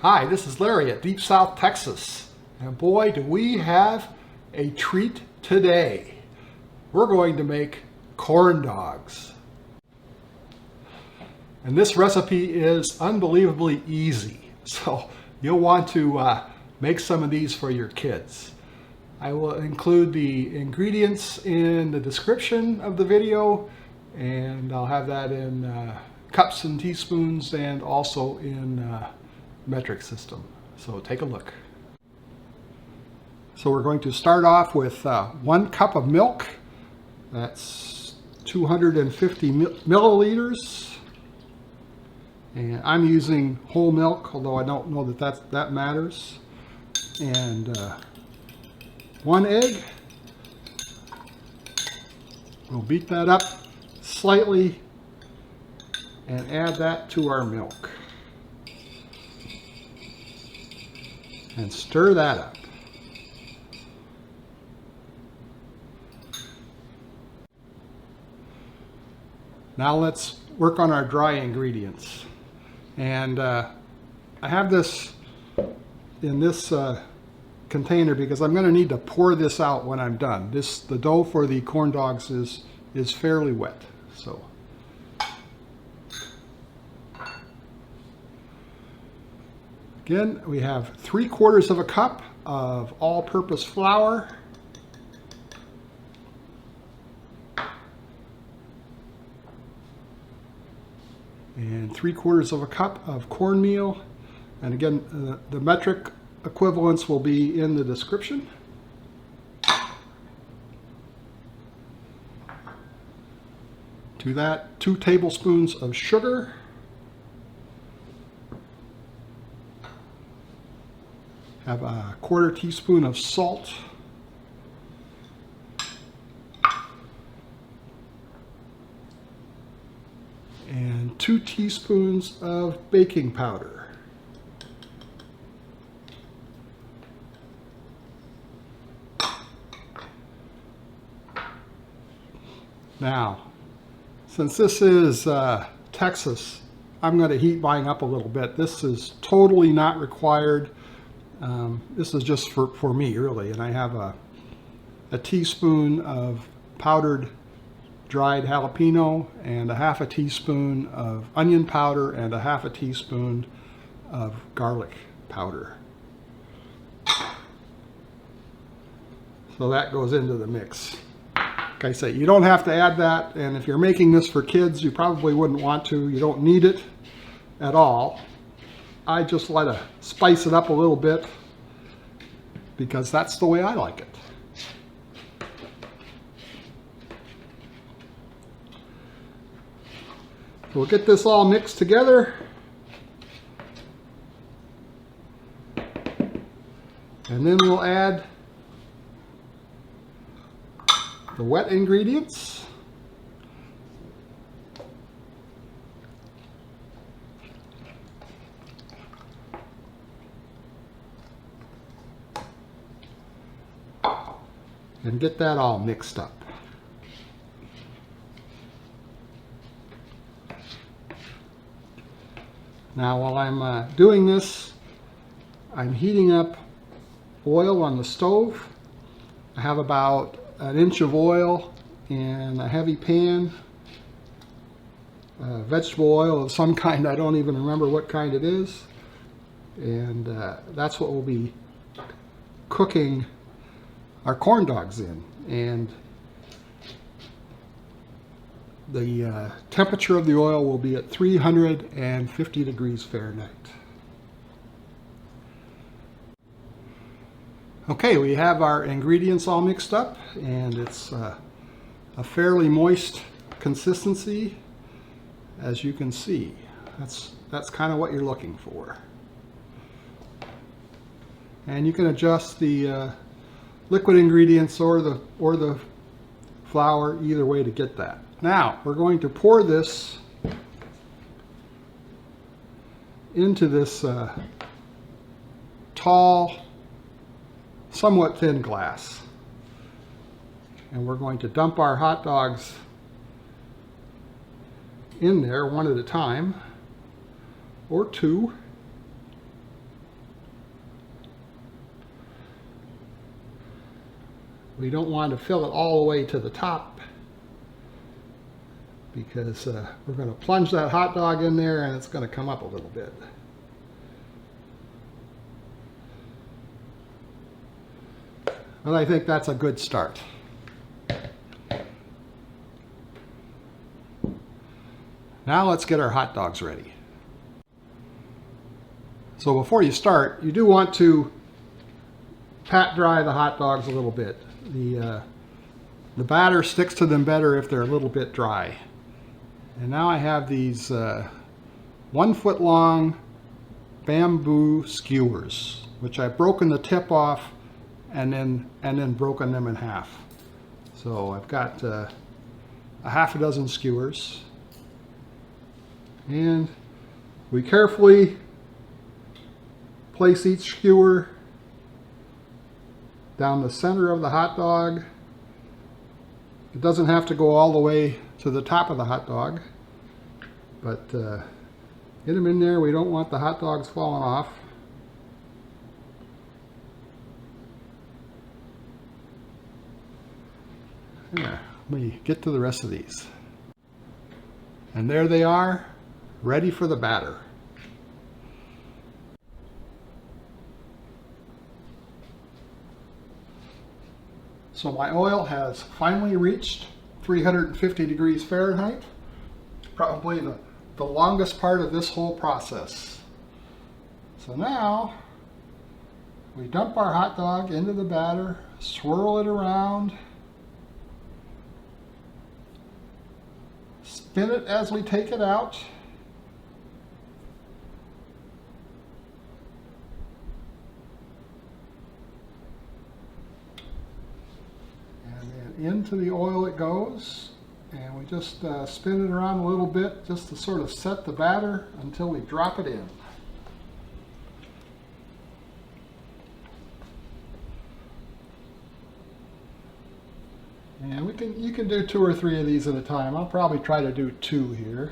Hi, this is Larry at Deep South Texas, and boy do we have a treat today. We're going to make corn dogs. And this recipe is unbelievably easy, so you'll want to make some of these for your kids. I will include the ingredients in the description of the video, and I'll have that in cups and teaspoons and also in metric system. So take a look. So we're going to start off with 1 cup of milk. That's 250 milliliters. And I'm using whole milk, although I don't know that matters. And 1 egg. We'll beat that up slightly and add that to our milk. And stir that up. Now let's work on our dry ingredients. And I have this in this container because I'm going to need to pour this out when I'm done. The dough for the corn dogs is fairly wet. So again, we have 3/4 of a cup of all-purpose flour, and 3/4 of a cup of cornmeal. And again, the metric equivalents will be in the description. To that, 2 tablespoons of sugar. Have a 1/4 teaspoon of salt. And 2 teaspoons of baking powder. Now, since this is Texas, I'm going to heat mine up a little bit. This is totally not required. This is just for me, really. And I have a teaspoon of powdered dried jalapeno and a 1/2 teaspoon of onion powder and a 1/2 teaspoon of garlic powder. So that goes into the mix. Like I say, you don't have to add that, and if you're making this for kids, you probably wouldn't want to. You don't need it at all. I just like to spice it up a little bit because that's the way I like it. We'll get this all mixed together. And then we'll add the wet ingredients. And get that all mixed up. Now while I'm doing this, I'm heating up oil on the stove. I have about 1 inch of oil in a heavy pan, vegetable oil of some kind. I don't even remember what kind it is. And that's what we'll be cooking our corn dogs in. And the temperature of the oil will be at 350 degrees Fahrenheit. Okay, we have our ingredients all mixed up, and it's a fairly moist consistency, as you can see. That's kind of what you're looking for. And you can adjust the liquid ingredients or the flour either way to get that. Now we're going to pour this into this tall, somewhat thin glass, and we're going to dump our hot dogs in there one at a time, or two. we don't want to fill it all the way to the top, because we're going to plunge that hot dog in there and it's going to come up a little bit. But I think that's a good start. Now let's get our hot dogs ready. So before you start, you do want to pat dry the hot dogs a little bit. The batter sticks to them better if they're a little bit dry. And now I have these 1 foot long bamboo skewers, which I've broken the tip off and then broken them in half. So I've got a half a dozen skewers, and we carefully place each skewer down the center of the hot dog. It doesn't have to go all the way to the top of the hot dog, but get them in there. We don't want the hot dogs falling off. There, let me get to the rest of these. And there they are, ready for the batter. So my oil has finally reached 350 degrees Fahrenheit, probably the longest part of this whole process. So now we dump our hot dog into the batter, swirl it around, spin it as we take it out. Into the oil it goes, and we just spin it around a little bit just to sort of set the batter until we drop it in. And you can do 2 or 3 of these at a time. I'll probably try to do 2 here.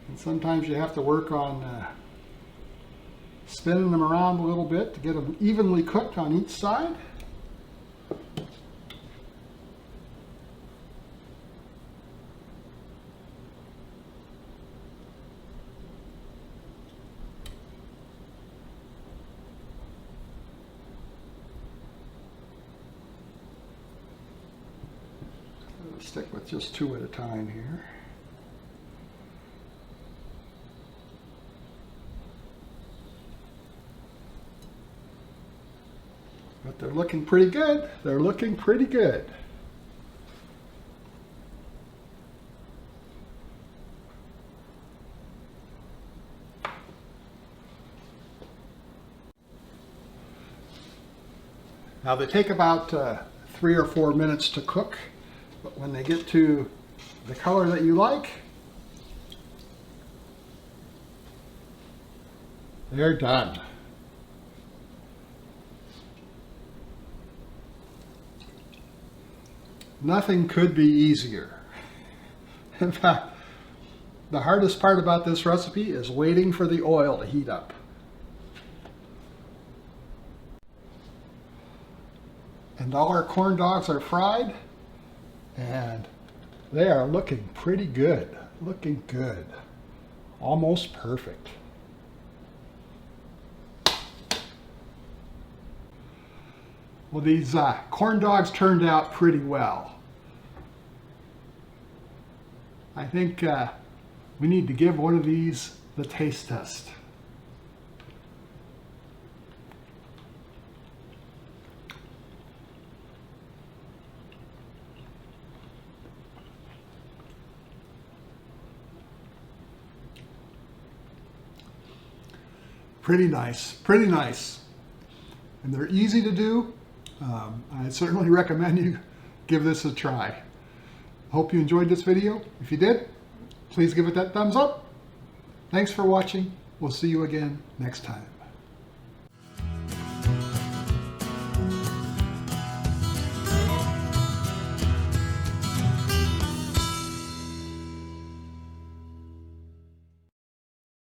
And sometimes you have to work on spinning them around a little bit to get them evenly cooked on each side. I'll stick with just 2 at a time here. But they're looking pretty good. They're looking pretty good. Now they take about 3 or 4 minutes to cook, but when they get to the color that you like, they're done. Nothing could be easier. In fact, the hardest part about this recipe is waiting for the oil to heat up. And all our corn dogs are fried, and they are looking pretty good. Looking good. Almost perfect. Well, these corn dogs turned out pretty well. I think we need to give one of these the taste test. Pretty nice, pretty nice. And they're easy to do. I certainly recommend you give this a try. Hope you enjoyed this video. If you did, please give it that thumbs up. Thanks for watching. We'll see you again next time.